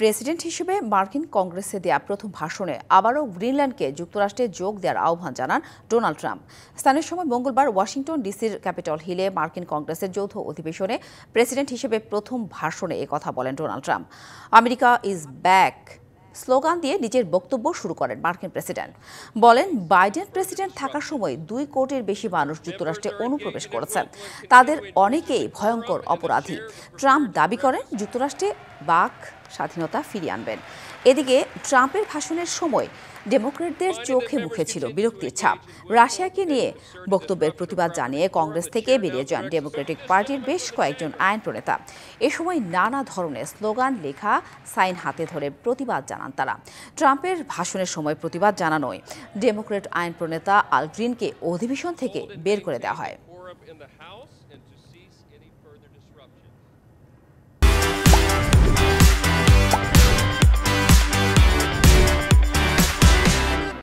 President হিসেবে মার্কিন কংগ্রেসে দেয়া প্রথম ভাষণে আবারও গ্রিনল্যান্ডকে যুক্তরাষ্ট্রে যোগ দেওয়ার আহ্বান জানান ডোনাল্ড ট্রাম্প। স্থানীয় সময় মঙ্গলবার ওয়াশিংটন ডিসির ক্যাপিটল হিলে মার্কিন কংগ্রেসের যৌথ অধিবেশনে প্রেসিডেন্ট হিসেবে প্রথম ভাষণে একথা বলেন Donald Trump. America is back slogan দিয়ে নিজের বক্তব্য শুরু করেন মার্কিন প্রেসিডেন্ট। বলেন, বাইডেন প্রেসিডেন্ট থাকার সময় 2 কোটির বেশি মানুষ যুক্তরাষ্ট্রে অনুপ্রবেশ করেছেন। তাদের অনেকেই ভয়ঙ্কর অপরাধী। ট্রাম্প দাবি করেন যুক্তরাষ্ট্রে বাক স্বাধীনতা ফিরিয়ে আনবেন। এদিকে ট্রাম্পের ভাষণের সময় ডেমোক্র্যাটদের চোখে মুখে ছিল বিরক্তির ছাপ। রাশিয়াকে নিয়ে বক্তব্যের প্রতিবাদ জানিয়ে কংগ্রেস থেকে বেরিয়ে যান ডেমোক্রেটিক পার্টির বেশ কয়েকজন আইন প্রণেতা। এ সময় নানা ধরনের স্লোগান, লেখা, সাইন হাতে ধরে প্রতিবাদ জানান তারা। ট্রাম্পের ভাষণের সময় প্রতিবাদ জানানোয় ডেমোক্র্যাট আইন প্রণেতা আল গ্রিনকে অধিবেশন থেকে বের করে দেওয়া হয়।